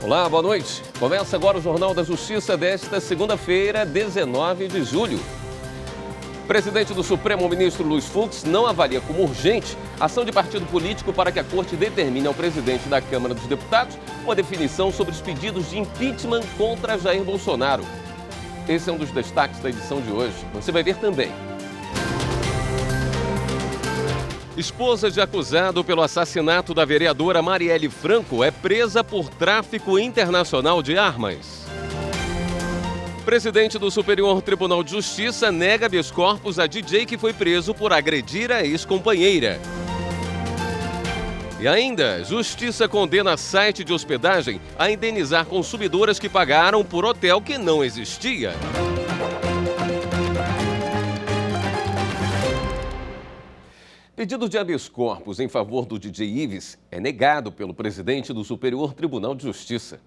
Olá, boa noite. Começa agora o Jornal da Justiça desta segunda-feira, 19 de julho. O presidente do Supremo, o ministro Luiz Fux, não avalia como urgente a ação de partido político para que a Corte determine ao presidente da Câmara dos Deputados uma definição sobre os pedidos de impeachment contra Jair Bolsonaro. Esse é um dos destaques da edição de hoje. Você vai ver também. Esposa de acusado pelo assassinato da vereadora Marielle Franco é presa por tráfico internacional de armas. Presidente do Superior Tribunal de Justiça nega habeas corpus a DJ que foi preso por agredir a ex-companheira. E ainda, Justiça condena site de hospedagem a indenizar consumidoras que pagaram por hotel que não existia. Pedido de habeas corpus em favor do DJ Ives é negado pelo presidente do Superior Tribunal de Justiça.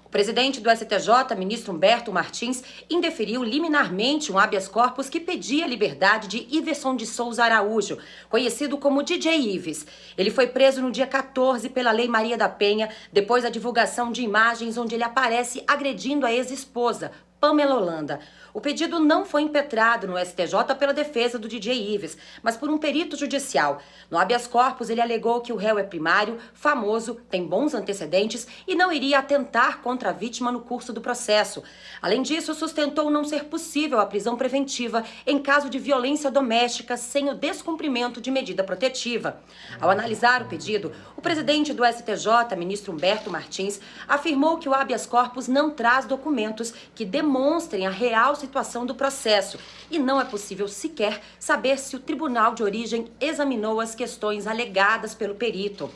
O presidente do STJ, ministro Humberto Martins, indeferiu liminarmente um habeas corpus que pedia a liberdade de Iverson de Souza Araújo, conhecido como DJ Ives. Ele foi preso no dia 14 pela Lei Maria da Penha, depois da divulgação de imagens onde ele aparece agredindo a ex-esposa, Pamela Holanda. O pedido não foi impetrado no STJ pela defesa do DJ Ives, mas por um perito judicial. No habeas corpus, ele alegou que o réu é primário, famoso, tem bons antecedentes e não iria atentar contra a vítima no curso do processo. Além disso, sustentou não ser possível a prisão preventiva em caso de violência doméstica sem o descumprimento de medida protetiva. Ao analisar o pedido, o presidente do STJ, ministro Humberto Martins, afirmou que o habeas corpus não traz documentos que demonstrem a real situação do processo e não é possível sequer saber se o tribunal de origem examinou as questões alegadas pelo perito.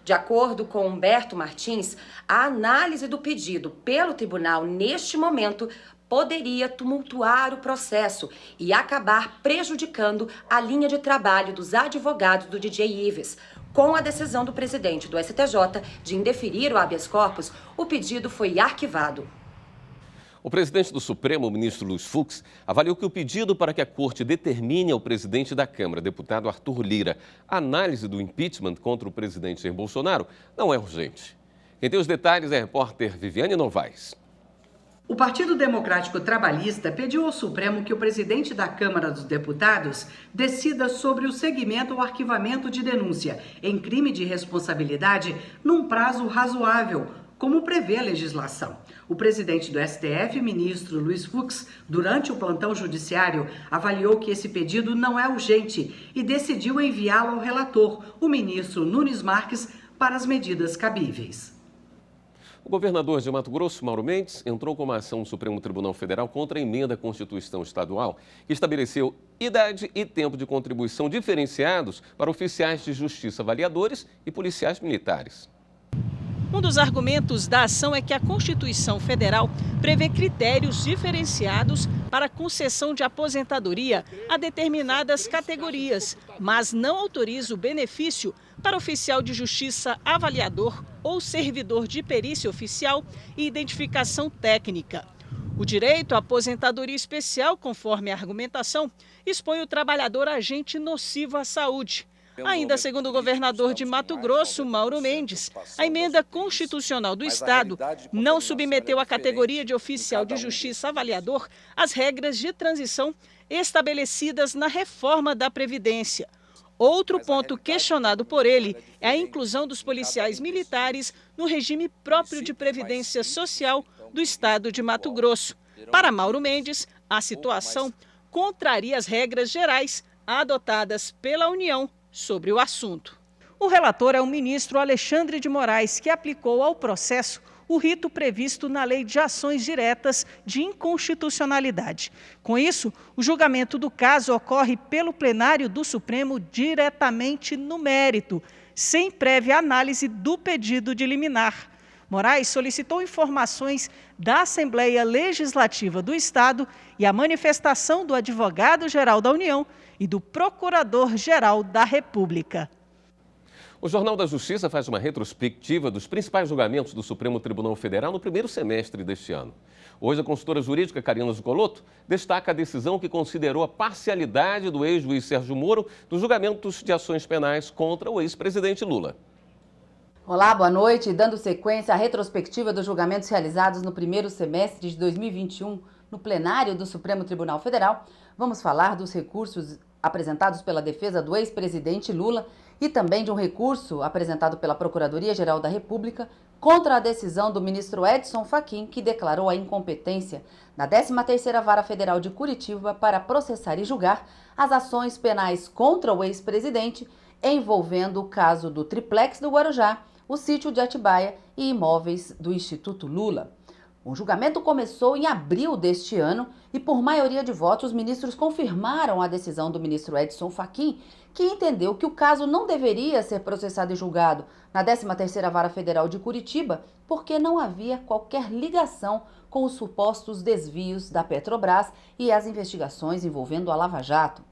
De acordo com Humberto Martins, a análise do pedido pelo tribunal neste momento poderia tumultuar o processo e acabar prejudicando a linha de trabalho dos advogados do DJ Ives. Com a decisão do presidente do STJ de indeferir o habeas corpus, o pedido foi arquivado. O presidente do Supremo, o ministro Luiz Fux, avaliou que o pedido para que a Corte determine ao presidente da Câmara, deputado Arthur Lira, a análise do impeachment contra o presidente Jair Bolsonaro não é urgente. Quem tem os detalhes é a repórter Viviane Novaes. O Partido Democrático Trabalhista pediu ao Supremo que o presidente da Câmara dos Deputados decida sobre o segmento ou arquivamento de denúncia em crime de responsabilidade num prazo razoável, como prevê a legislação. O presidente do STF, ministro Luiz Fux, durante o plantão judiciário, avaliou que esse pedido não é urgente e decidiu enviá-lo ao relator, o ministro Nunes Marques, para as medidas cabíveis. O governador de Mato Grosso, Mauro Mendes, entrou com uma ação no Supremo Tribunal Federal contra a emenda à Constituição Estadual que estabeleceu idade e tempo de contribuição diferenciados para oficiais de justiça avaliadores e policiais militares. Um dos argumentos da ação é que a Constituição Federal prevê critérios diferenciados para a concessão de aposentadoria a determinadas categorias, mas não autoriza o benefício para oficial de justiça avaliador ou servidor de perícia oficial e identificação técnica. O direito à aposentadoria especial, conforme a argumentação, expõe o trabalhador agente nocivo à saúde. Ainda segundo o governador de Mato Grosso, Mauro Mendes, a emenda constitucional do Estado não submeteu a categoria de oficial de justiça avaliador às regras de transição estabelecidas na reforma da Previdência. Outro ponto questionado por ele é a inclusão dos policiais militares no regime próprio de previdência social do Estado de Mato Grosso. Para Mauro Mendes, a situação contraria as regras gerais adotadas pela União sobre o assunto. O relator é o ministro Alexandre de Moraes, que aplicou ao processo o rito previsto na Lei de Ações Diretas de Inconstitucionalidade. Com isso, o julgamento do caso ocorre pelo plenário do Supremo diretamente no mérito, sem prévia análise do pedido de liminar. Moraes solicitou informações da Assembleia Legislativa do Estado e a manifestação do Advogado-Geral da União e do Procurador-Geral da República. O Jornal da Justiça faz uma retrospectiva dos principais julgamentos do Supremo Tribunal Federal no primeiro semestre deste ano. Hoje, a consultora jurídica Karina Zucolotto destaca a decisão que considerou a parcialidade do ex-juiz Sérgio Moro nos julgamentos de ações penais contra o ex-presidente Lula. Olá, boa noite. Dando sequência à retrospectiva dos julgamentos realizados no primeiro semestre de 2021 no plenário do Supremo Tribunal Federal, vamos falar dos recursos apresentados pela defesa do ex-presidente Lula e também de um recurso apresentado pela Procuradoria-Geral da República contra a decisão do ministro Edson Fachin, que declarou a incompetência da 13ª Vara Federal de Curitiba para processar e julgar as ações penais contra o ex-presidente envolvendo o caso do triplex do Guarujá, o sítio de Atibaia e imóveis do Instituto Lula. O julgamento começou em abril deste ano e, por maioria de votos, os ministros confirmaram a decisão do ministro Edson Fachin, que entendeu que o caso não deveria ser processado e julgado na 13ª Vara Federal de Curitiba, porque não havia qualquer ligação com os supostos desvios da Petrobras e as investigações envolvendo a Lava Jato.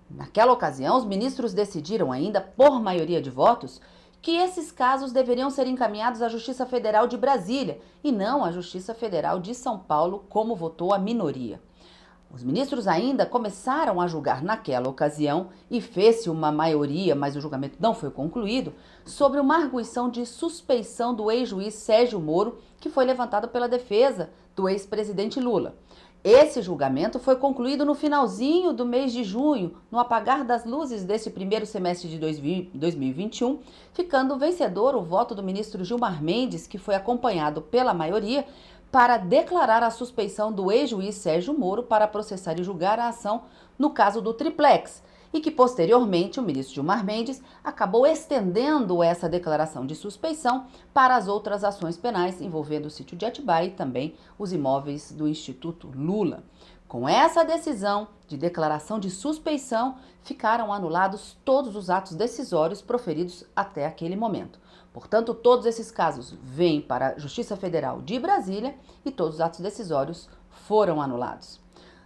Naquela ocasião, os ministros decidiram ainda, por maioria de votos, que esses casos deveriam ser encaminhados à Justiça Federal de Brasília e não à Justiça Federal de São Paulo, como votou a minoria. Os ministros ainda começaram a julgar naquela ocasião, e fez-se uma maioria, mas o julgamento não foi concluído, sobre uma arguição de suspeição do ex-juiz Sérgio Moro, que foi levantado pela defesa do ex-presidente Lula. Esse julgamento foi concluído no finalzinho do mês de junho, no apagar das luzes deste primeiro semestre de 2021, ficando vencedor o voto do ministro Gilmar Mendes, que foi acompanhado pela maioria, para declarar a suspeição do ex-juiz Sérgio Moro para processar e julgar a ação no caso do triplex, e que posteriormente o ministro Gilmar Mendes acabou estendendo essa declaração de suspeição para as outras ações penais envolvendo o sítio de Atibaia e também os imóveis do Instituto Lula. Com essa decisão de declaração de suspeição, ficaram anulados todos os atos decisórios proferidos até aquele momento. Portanto, todos esses casos vêm para a Justiça Federal de Brasília e todos os atos decisórios foram anulados.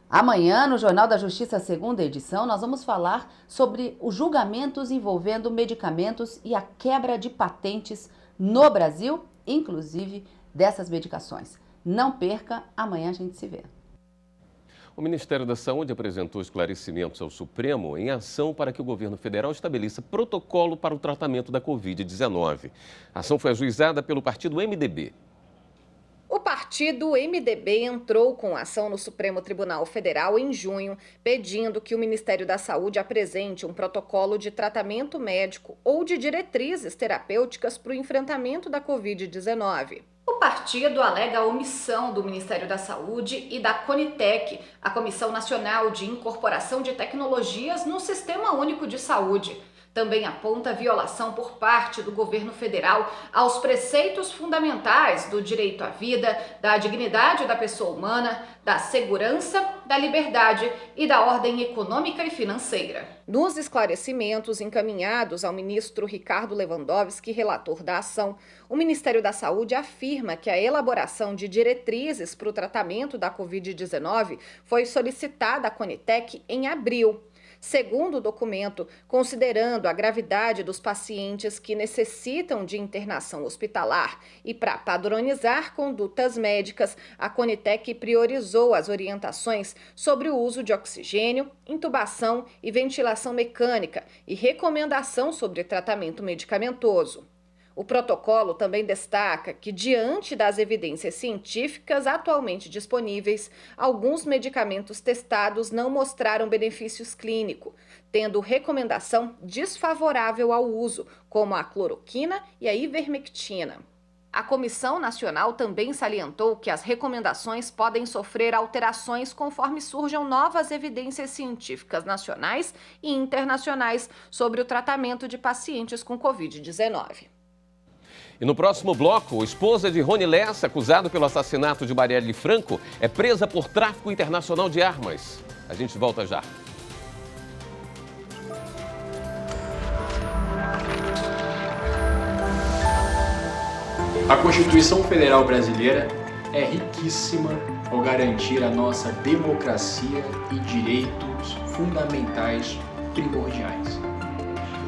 Amanhã, no Jornal da Justiça, segunda edição, nós vamos falar sobre os julgamentos envolvendo medicamentos e a quebra de patentes no Brasil, inclusive dessas medicações. Não perca, amanhã a gente se vê. O Ministério da Saúde apresentou esclarecimentos ao Supremo em ação para que o governo federal estabeleça protocolo para o tratamento da Covid-19. A ação foi ajuizada pelo partido MDB. O partido MDB entrou com ação no Supremo Tribunal Federal em junho, pedindo que o Ministério da Saúde apresente um protocolo de tratamento médico ou de diretrizes terapêuticas para o enfrentamento da Covid-19. O partido alega a omissão do Ministério da Saúde e da CONITEC, a Comissão Nacional de Incorporação de Tecnologias no Sistema Único de Saúde. Também aponta violação por parte do governo federal aos preceitos fundamentais do direito à vida, da dignidade da pessoa humana, da segurança, da liberdade e da ordem econômica e financeira. Nos esclarecimentos encaminhados ao ministro Ricardo Lewandowski, relator da ação, o Ministério da Saúde afirma que a elaboração de diretrizes para o tratamento da Covid-19 foi solicitada à CONITEC em abril. Segundo o documento, considerando a gravidade dos pacientes que necessitam de internação hospitalar e para padronizar condutas médicas, a CONITEC priorizou as orientações sobre o uso de oxigênio, intubação e ventilação mecânica e recomendação sobre tratamento medicamentoso. O protocolo também destaca que, diante das evidências científicas atualmente disponíveis, alguns medicamentos testados não mostraram benefícios clínicos, tendo recomendação desfavorável ao uso, como a cloroquina e a ivermectina. A Comissão Nacional também salientou que as recomendações podem sofrer alterações conforme surjam novas evidências científicas nacionais e internacionais sobre o tratamento de pacientes com Covid-19. E no próximo bloco, a esposa de Rony Lessa, acusado pelo assassinato de Marielle Franco, é presa por tráfico internacional de armas. A gente volta já. A Constituição Federal Brasileira é riquíssima ao garantir a nossa democracia e direitos fundamentais primordiais.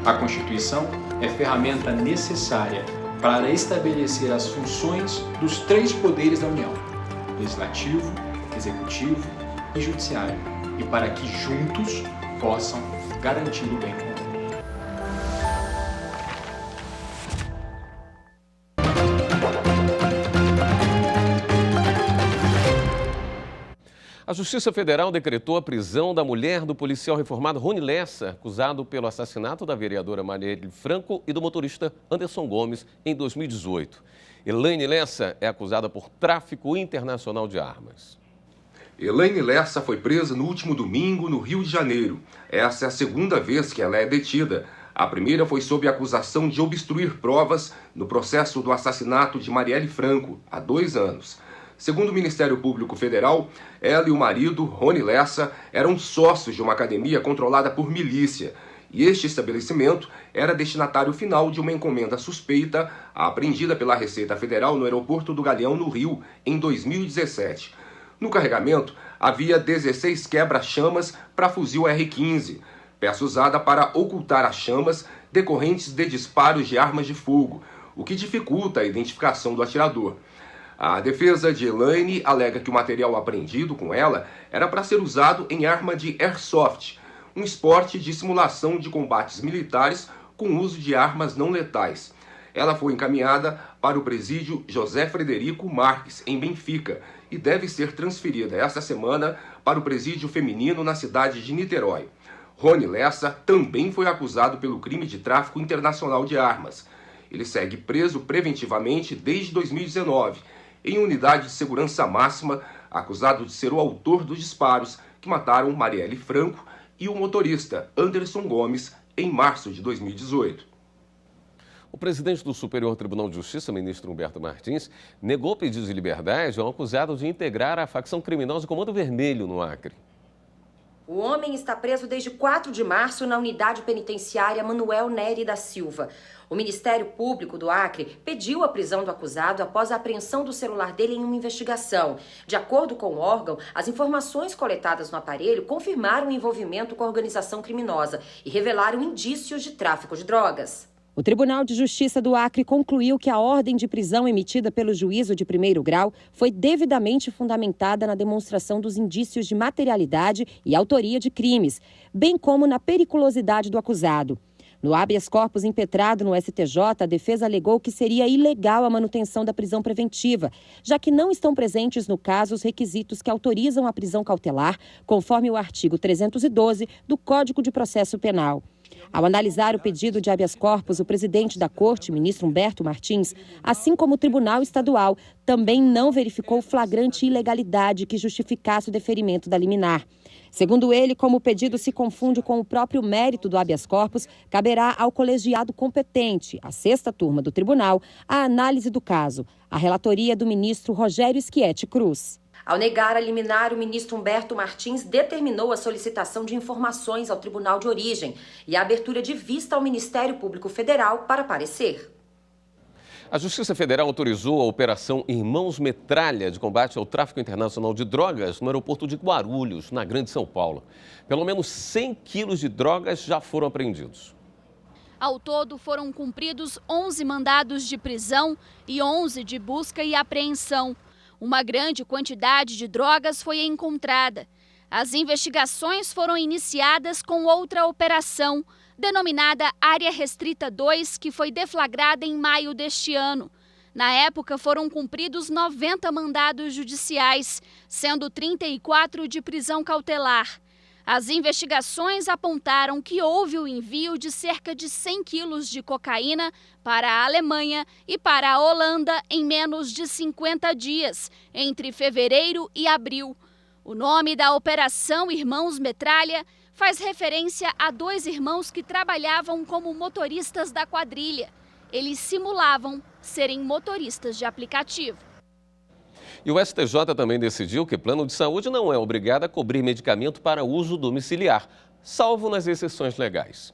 A Constituição é ferramenta necessária para estabelecer as funções dos três poderes da União, Legislativo, Executivo e Judiciário, e para que juntos possam garantir o bem comum. Justiça Federal decretou a prisão da mulher do policial reformado Rony Lessa, acusado pelo assassinato da vereadora Marielle Franco e do motorista Anderson Gomes em 2018. Elaine Lessa é acusada por tráfico internacional de armas. Elaine Lessa foi presa no último domingo no Rio de Janeiro. Essa é a segunda vez que ela é detida. A primeira foi sob a acusação de obstruir provas no processo do assassinato de Marielle Franco, há 2 anos. Segundo o Ministério Público Federal, ela e o marido, Rony Lessa, eram sócios de uma academia controlada por milícia. E este estabelecimento era destinatário final de uma encomenda suspeita apreendida pela Receita Federal no aeroporto do Galeão, no Rio, em 2017. No carregamento, havia 16 quebra-chamas para fuzil R-15, peça usada para ocultar as chamas decorrentes de disparos de armas de fogo, o que dificulta a identificação do atirador. A defesa de Elaine alega que o material apreendido com ela era para ser usado em arma de airsoft, um esporte de simulação de combates militares com uso de armas não letais. Ela foi encaminhada para o presídio José Frederico Marques, em Benfica, e deve ser transferida esta semana para o presídio feminino na cidade de Niterói. Rony Lessa também foi acusado pelo crime de tráfico internacional de armas. Ele segue preso preventivamente desde 2019, em unidade de segurança máxima, acusado de ser o autor dos disparos que mataram Marielle Franco e o motorista Anderson Gomes em março de 2018. O presidente do Superior Tribunal de Justiça, ministro Humberto Martins, negou pedido de liberdade ao acusado de integrar a facção criminosa Comando Vermelho no Acre. O homem está preso desde 4 de março na unidade penitenciária Manuel Nery da Silva. O Ministério Público do Acre pediu a prisão do acusado após a apreensão do celular dele em uma investigação. De acordo com o órgão, as informações coletadas no aparelho confirmaram o envolvimento com a organização criminosa e revelaram indícios de tráfico de drogas. O Tribunal de Justiça do Acre concluiu que a ordem de prisão emitida pelo juízo de primeiro grau foi devidamente fundamentada na demonstração dos indícios de materialidade e autoria de crimes, bem como na periculosidade do acusado. No habeas corpus impetrado no STJ, a defesa alegou que seria ilegal a manutenção da prisão preventiva, já que não estão presentes no caso os requisitos que autorizam a prisão cautelar, conforme o artigo 312 do Código de Processo Penal. Ao analisar o pedido de habeas corpus, o presidente da Corte, ministro Humberto Martins, assim como o Tribunal Estadual, também não verificou flagrante ilegalidade que justificasse o deferimento da liminar. Segundo ele, como o pedido se confunde com o próprio mérito do habeas corpus, caberá ao colegiado competente, a 6ª turma do tribunal, a análise do caso. A relatoria do ministro Rogério Schietti Cruz. Ao negar a liminar, o ministro Humberto Martins determinou a solicitação de informações ao tribunal de origem e a abertura de vista ao Ministério Público Federal para parecer. A Justiça Federal autorizou a Operação Irmãos Metralha de combate ao tráfico internacional de drogas no aeroporto de Guarulhos, na Grande São Paulo. Pelo menos 100 quilos de drogas já foram apreendidos. Ao todo, foram cumpridos 11 mandados de prisão e 11 de busca e apreensão. Uma grande quantidade de drogas foi encontrada. As investigações foram iniciadas com outra operação, denominada Área Restrita 2, que foi deflagrada em maio deste ano. Na época, foram cumpridos 90 mandados judiciais, sendo 34 de prisão cautelar. As investigações apontaram que houve o envio de cerca de 100 quilos de cocaína para a Alemanha e para a Holanda em menos de 50 dias, entre fevereiro e abril. O nome da Operação Irmãos Metralha faz referência a 2 irmãos que trabalhavam como motoristas da quadrilha. Eles simulavam serem motoristas de aplicativo. E o STJ também decidiu que plano de saúde não é obrigado a cobrir medicamento para uso domiciliar, salvo nas exceções legais.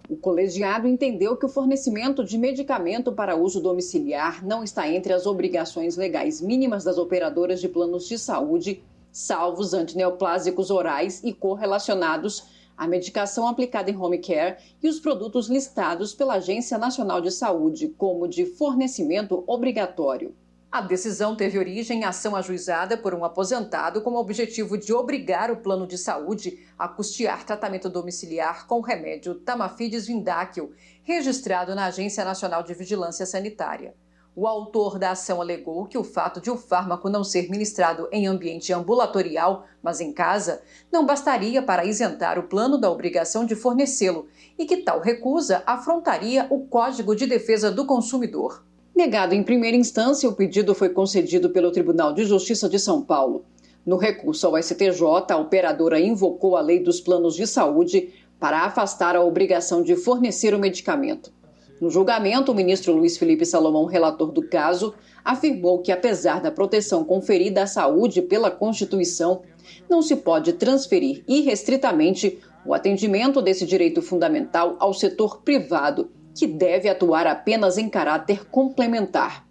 O colegiado entendeu que o fornecimento de medicamento para uso domiciliar não está entre as obrigações legais mínimas das operadoras de planos de saúde, salvo os antineoplásicos orais e correlacionados, a medicação aplicada em home care e os produtos listados pela Agência Nacional de Saúde como de fornecimento obrigatório. A decisão teve origem em ação ajuizada por um aposentado com o objetivo de obrigar o plano de saúde a custear tratamento domiciliar com o remédio Tamafides Vindáquil, registrado na Agência Nacional de Vigilância Sanitária. O autor da ação alegou que o fato de o fármaco não ser ministrado em ambiente ambulatorial, mas em casa, não bastaria para isentar o plano da obrigação de fornecê-lo e que tal recusa afrontaria o Código de Defesa do Consumidor. Negado em primeira instância, o pedido foi concedido pelo Tribunal de Justiça de São Paulo. No recurso ao STJ, a operadora invocou a Lei dos Planos de Saúde para afastar a obrigação de fornecer o medicamento. No julgamento, o ministro Luiz Felipe Salomão, relator do caso, afirmou que, apesar da proteção conferida à saúde pela Constituição, não se pode transferir irrestritamente o atendimento desse direito fundamental ao setor privado, que deve atuar apenas em caráter complementar.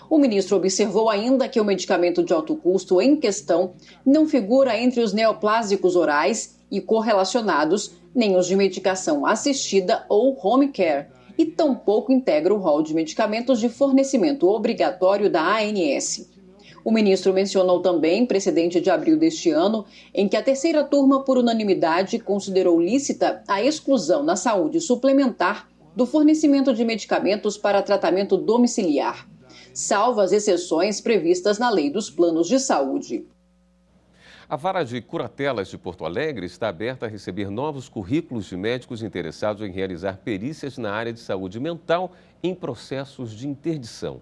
O ministro observou ainda que o medicamento de alto custo em questão não figura entre os neoplásicos orais e correlacionados, nem os de medicação assistida ou home care, e tampouco integra o rol de medicamentos de fornecimento obrigatório da ANS. O ministro mencionou também precedente de abril deste ano, em que a terceira turma, por unanimidade, considerou lícita a exclusão na saúde suplementar do fornecimento de medicamentos para tratamento domiciliar, salvo as exceções previstas na Lei dos Planos de Saúde. A Vara de Curatelas de Porto Alegre está aberta a receber novos currículos de médicos interessados em realizar perícias na área de saúde mental em processos de interdição.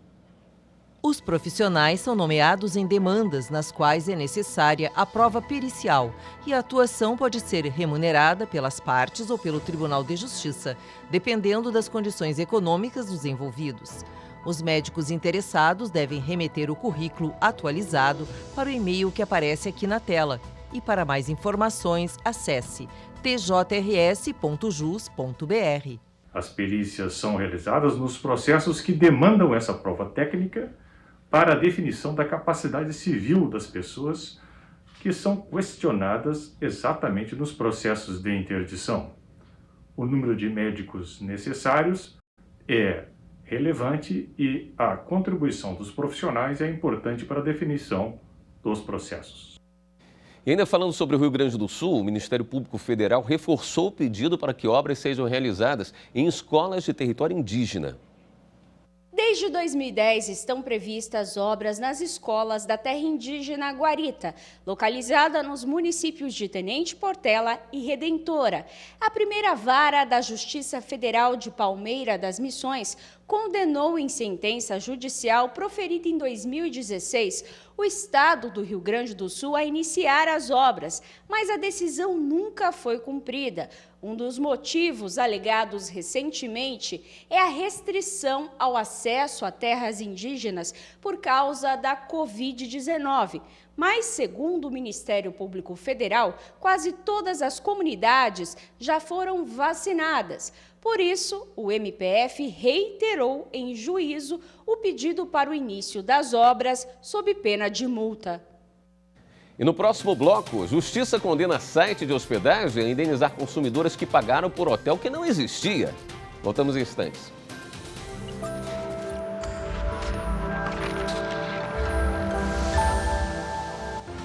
Os profissionais são nomeados em demandas nas quais é necessária a prova pericial e a atuação pode ser remunerada pelas partes ou pelo Tribunal de Justiça, dependendo das condições econômicas dos envolvidos. Os médicos interessados devem remeter o currículo atualizado para o e-mail que aparece aqui na tela. E para mais informações, acesse tjrs.jus.br. As perícias são realizadas nos processos que demandam essa prova técnica para a definição da capacidade civil das pessoas que são questionadas exatamente nos processos de interdição. O número de médicos necessários é relevante e a contribuição dos profissionais é importante para a definição dos processos. E ainda falando sobre o Rio Grande do Sul, o Ministério Público Federal reforçou o pedido para que obras sejam realizadas em escolas de território indígena. Desde 2010 estão previstas obras nas escolas da terra indígena Guarita, localizada nos municípios de Tenente Portela e Redentora. A primeira vara da Justiça Federal de Palmeira das Missões condenou em sentença judicial proferida em 2016 o Estado do Rio Grande do Sul a iniciar as obras, mas a decisão nunca foi cumprida. Um dos motivos alegados recentemente é a restrição ao acesso a terras indígenas por causa da Covid-19. Mas, segundo o Ministério Público Federal, quase todas as comunidades já foram vacinadas. Por isso, o MPF reiterou em juízo o pedido para o início das obras sob pena de multa. E no próximo bloco, Justiça condena site de hospedagem a indenizar consumidoras que pagaram por hotel que não existia. Voltamos em instantes.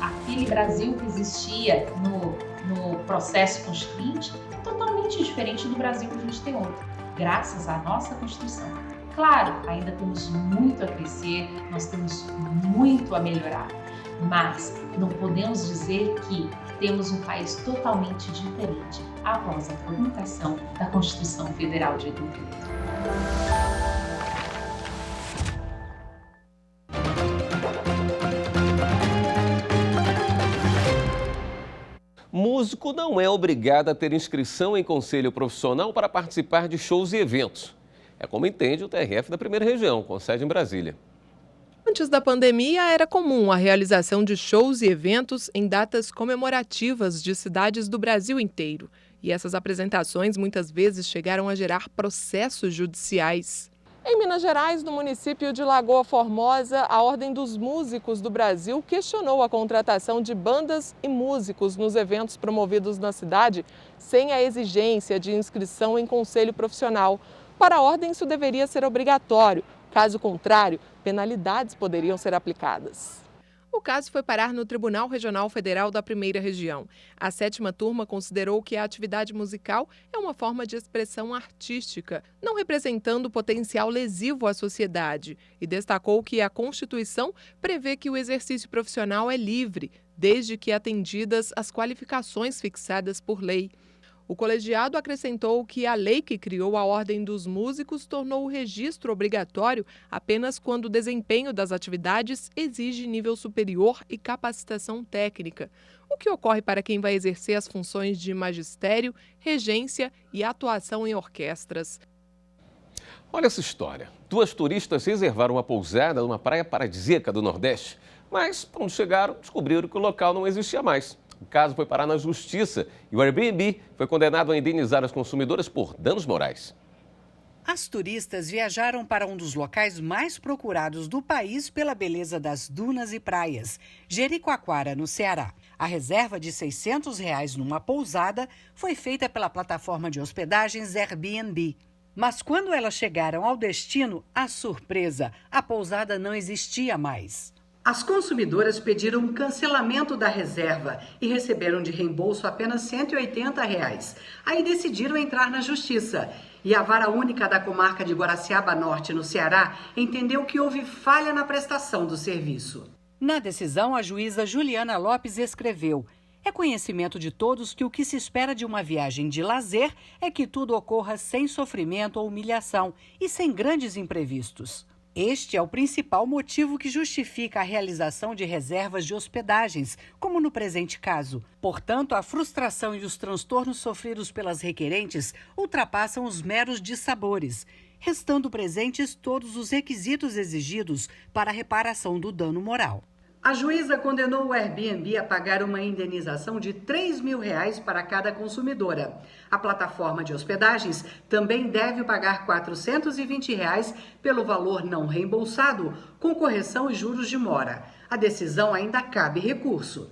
Aquele Brasil que existia no processo constituinte é totalmente diferente do Brasil que a gente tem hoje, graças à nossa Constituição. Claro, ainda temos muito a crescer, nós temos muito a melhorar, mas não podemos dizer que temos um país totalmente diferente após a promulgação da Constituição Federal de 88. Músico não é obrigado a ter inscrição em conselho profissional para participar de shows e eventos. É como entende o TRF da Primeira Região, com sede em Brasília. Antes da pandemia, era comum a realização de shows e eventos em datas comemorativas de cidades do Brasil inteiro. E essas apresentações muitas vezes chegaram a gerar processos judiciais. Em Minas Gerais, no município de Lagoa Formosa, a Ordem dos Músicos do Brasil questionou a contratação de bandas e músicos nos eventos promovidos na cidade sem a exigência de inscrição em conselho profissional. Para a Ordem, isso deveria ser obrigatório. Caso contrário, penalidades poderiam ser aplicadas. O caso foi parar no Tribunal Regional Federal da Primeira Região. A 7ª turma considerou que a atividade musical é uma forma de expressão artística, não representando potencial lesivo à sociedade, e destacou que a Constituição prevê que o exercício profissional é livre, desde que atendidas as qualificações fixadas por lei. O colegiado acrescentou que a lei que criou a Ordem dos Músicos tornou o registro obrigatório apenas quando o desempenho das atividades exige nível superior e capacitação técnica, o que ocorre para quem vai exercer as funções de magistério, regência e atuação em orquestras. Olha essa história. 2 turistas reservaram uma pousada numa praia paradisíaca do Nordeste, mas quando chegaram, descobriram que o local não existia mais. O caso foi parar na justiça e o Airbnb foi condenado a indenizar as consumidoras por danos morais. As turistas viajaram para um dos locais mais procurados do país pela beleza das dunas e praias, Jericoacoara, no Ceará. A reserva de R$ 600 numa pousada foi feita pela plataforma de hospedagens Airbnb. Mas quando elas chegaram ao destino, a surpresa, a pousada não existia mais. As consumidoras pediram um cancelamento da reserva e receberam de reembolso apenas R$ 180. Aí decidiram entrar na justiça. E a Vara Única da Comarca de Guaraciaba Norte, no Ceará, entendeu que houve falha na prestação do serviço. Na decisão, a juíza Juliana Lopes escreveu: é conhecimento de todos que o que se espera de uma viagem de lazer é que tudo ocorra sem sofrimento ou humilhação e sem grandes imprevistos. Este é o principal motivo que justifica a realização de reservas de hospedagens, como no presente caso. Portanto, a frustração e os transtornos sofridos pelas requerentes ultrapassam os meros dissabores, restando presentes todos os requisitos exigidos para a reparação do dano moral. A juíza condenou o Airbnb a pagar uma indenização de R$ 3.000 para cada consumidora. A plataforma de hospedagens também deve pagar R$ 420 pelo valor não reembolsado, com correção e juros de mora. A decisão ainda cabe recurso.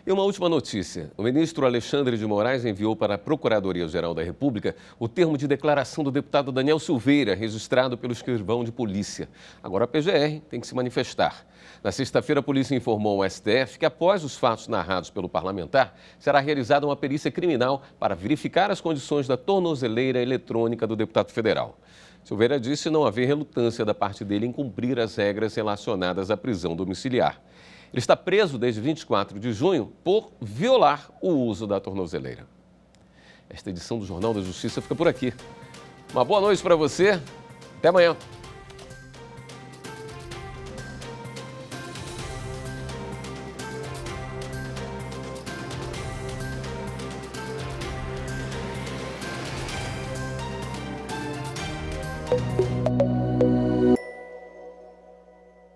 E uma última notícia. O ministro Alexandre de Moraes enviou para a Procuradoria-Geral da República o termo de declaração do deputado Daniel Silveira, registrado pelo escrivão de polícia. Agora a PGR tem que se manifestar. Na sexta-feira, a polícia informou ao STF que, após os fatos narrados pelo parlamentar, será realizada uma perícia criminal para verificar as condições da tornozeleira eletrônica do deputado federal. Silveira disse não haver relutância da parte dele em cumprir as regras relacionadas à prisão domiciliar. Ele está preso desde 24 de junho por violar o uso da tornozeleira. Esta edição do Jornal da Justiça fica por aqui. Uma boa noite para você. Até amanhã.